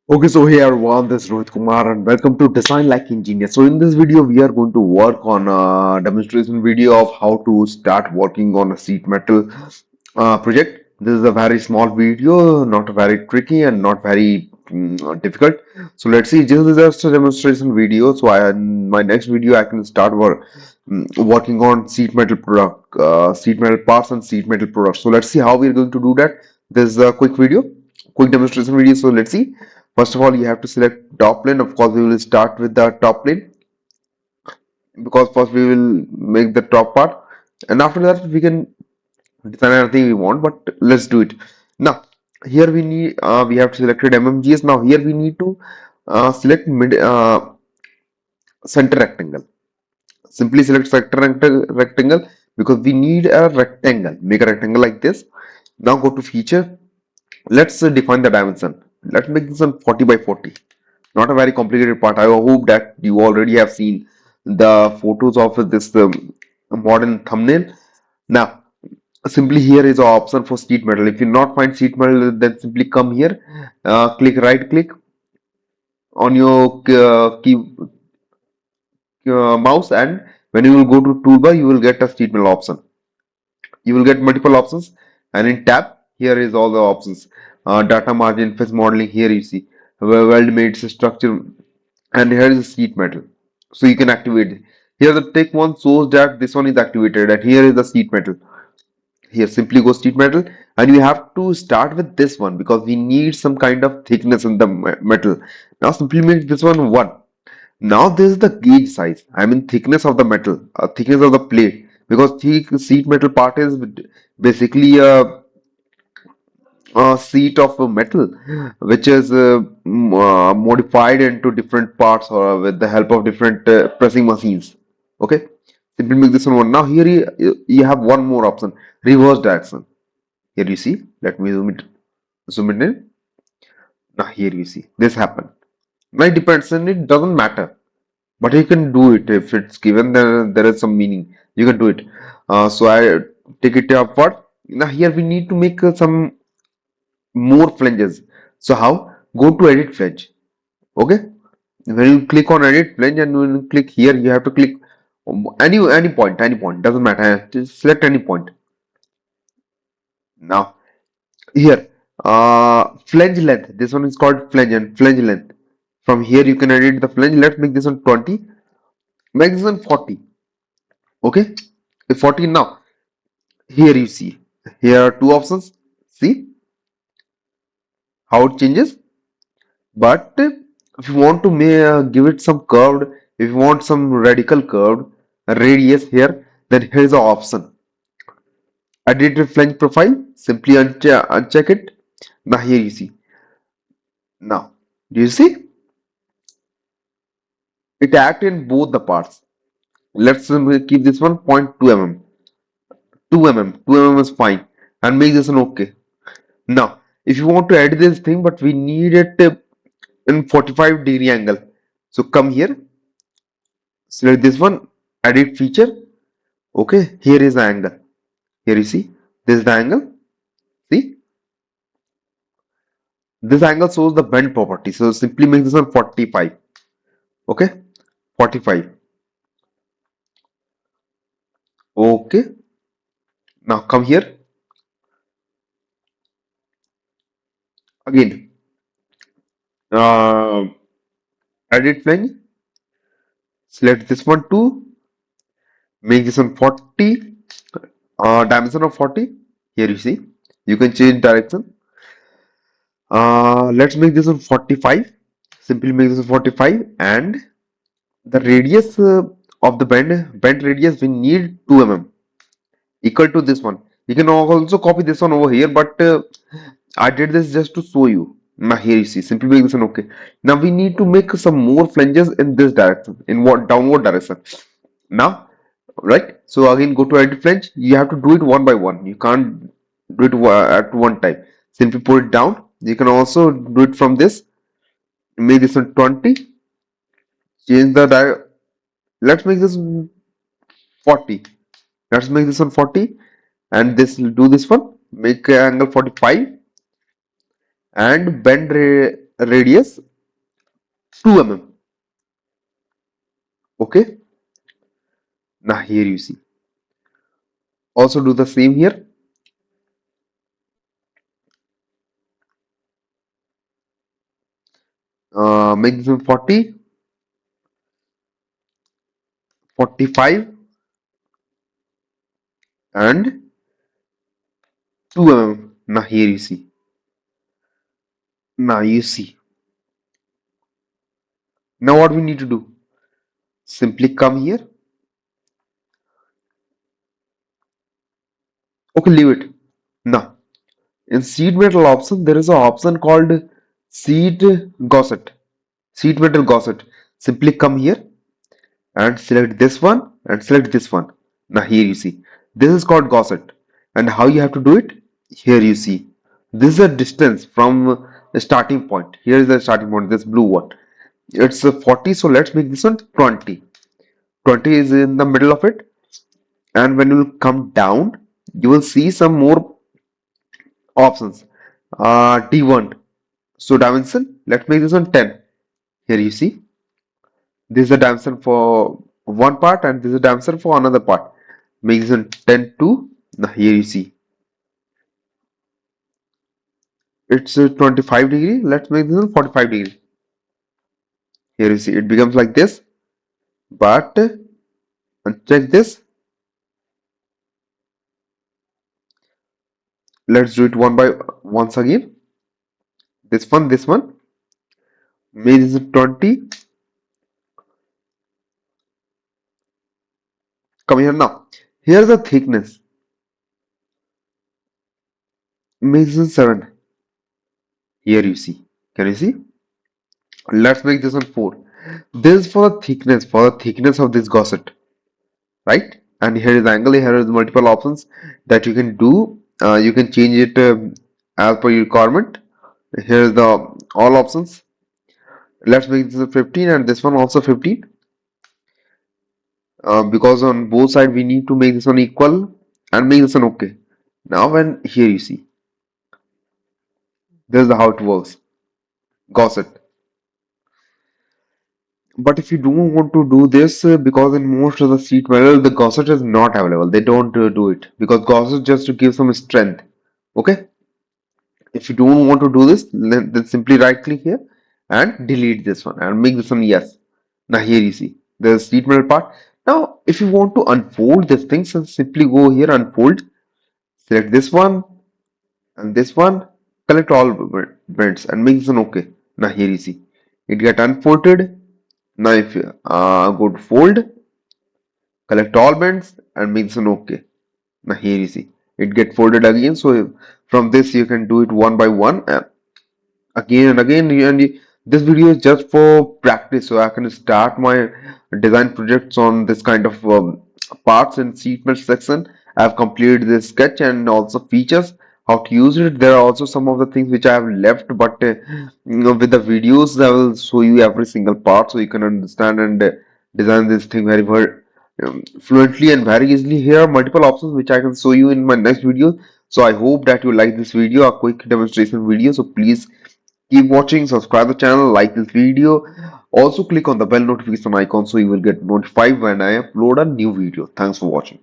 Okay, so hey everyone, this is Rohit Kumar and welcome to Design Like Engineer. So in this video, we are going to work on a demonstration video of how to start working on a sheet metal project. This is a very small video, not very tricky and not very difficult. So let's see, this is just a demonstration video. So in my next video, I can start working on sheet metal sheet metal parts and sheet metal products. So let's see how we are going to do that. This is a quick video, quick demonstration video. So let's see. First of all, you have to select top plane. Of course, we will start with the top plane because first we will make the top part, and after that we can design anything we want. But let's do it now. Here we have selected MMGS. Now here we need to select mid center rectangle. Simply select center rectangle because we need a rectangle. Make a rectangle like this. Now go to feature. Let's define the dimension. Let's make this one 40 by 40. Not a very complicated part. I hope that you already have seen the photos of this modern thumbnail. Now, simply here is an option for sheet metal. If you not find sheet metal, then simply come here, click right click on your mouse, and when you will go to toolbar, you will get a sheet metal option. You will get multiple options, and in tab here is all the options. Data margin, face modeling. Here you see weld made structure, and here is the sheet metal, so you can activate it. Here the tick one shows that this one is activated, and here is the sheet metal. Here simply go sheet metal, and you have to start with this one because we need some kind of thickness in the metal. Now simply make this one 1. Now this is the gauge size, I mean thickness of the metal, thickness of the plate, because thick sheet metal part is basically a sheet of metal which is modified into different parts or with the help of different pressing machines. Okay, simply make this one. Now here you have one more option, reverse direction. Here you see, let me zoom it in. Now here you see this happen. Now it depends, and it doesn't matter, but you can do it if it's given. There is some meaning, you can do it. So I take it upward. Now here we need to make some more flanges. So how? Go to edit flange. Okay, when you click on edit flange and when you click here, you have to click any point, doesn't matter. Just select any point. Now here, flange length, this one is called flange, and flange length, from here you can edit the flange. Let's make this one 20, make this one 40. Okay, 40. Now here you see, here are two options. See how it changes. But if you want to give it some curved, if you want some radical curved radius here, then here is the option, edit flange profile. Simply uncheck it. Now here you see. Now do you see it act in both the parts? Let's keep this one 0.2 mm. 2 mm is fine, and make this one okay. Now if you want to edit this thing, but we need it in 45-degree angle, so come here, select this one, edit feature. Okay, here is the angle. Here you see, this is the angle. See, this angle shows the bend property. So simply make this one 45. Okay, 45. Okay, now come here again. Uh, Edit flange. Select this one too. Make this one 40. Dimension of 40. Here you see, you can change direction. Let's make this one 45. Simply make this one 45, and the radius of the bend radius we need 2 mm, equal to this one. You can also copy this one over here, but I did this just to show you. Now here you see, simply make this one okay. Now we need to make some more flanges in this direction, in what downward direction. Now, right? So again, go to edit flange. You have to do it one by one. You can't do it at one time. Simply put it down. You can also do it from this. Make this one 20. Change the let's make this 40. Let's make this one 40, and do this one. Make angle 45 and radius 2 mm. Okay, now here you see. Also do the same here. Make this one 40, 45, and 2 mm. Now here you see. Now you see. Now what we need to do? Simply come here. Okay, leave it. Now in sheet metal option, there is an option called sheet gusset. Sheet metal gusset. Simply come here and select this one and select this one. Now here you see. This is called gusset. And how you have to do it? Here you see. This is a distance from the starting point. Here is the starting point, this blue one. It's 40, so let's make this one 20. 20 is in the middle of it. And when you come down, you will see some more options. D1. So dimension, let's make this one 10. Here you see. This is the dimension for one part and this is the dimension for another part. Make this one 10 to. Now here you see. It's 25 degree. Let's make this one 45 degree. Here you see. It becomes like this. But check this. Let's do it one by once again. This one, this one. Make this 20. Come here now. Here's the thickness. Make this 7. Here you see. Can you see? Let's make this one 4. This is for the thickness of this gusset, right? And here is the angle. Here is multiple options that you can do. You can change it as per your requirement. Here is the all options. Let's make this a 15 and this one also 15. Because on both sides we need to make this one equal and make this one okay. Now when here you see, this is how it works. Gusset. But if you don't want to do this, because in most of the sheet metal, the gusset is not available. They don't do it because gusset just to give some strength. Okay. If you don't want to do this, then simply right click here and delete this one and make this one yes. Now here you see the sheet metal part. Now if you want to unfold this thing, so simply go here, unfold, select this one and this one, collect all bends and make this one okay. Now here you see it get unfolded. Now if you go to fold, collect all bends and make this one okay. Now here you see it get folded again. So from this you can do it one by one again and again. And this video is just for practice, so I can start my design projects on this kind of parts in sheet metal section. I have completed this sketch and also features how to use it. There are also some of the things which I have left, but with the videos I will show you every single part so you can understand and design this thing very fluently and very easily. Here are multiple options which I can show you in my next video. So I hope that you like this video, a quick demonstration video. So please keep watching, subscribe the channel, like this video. Also click on the bell notification icon so you will get notified when I upload a new video. Thanks for watching.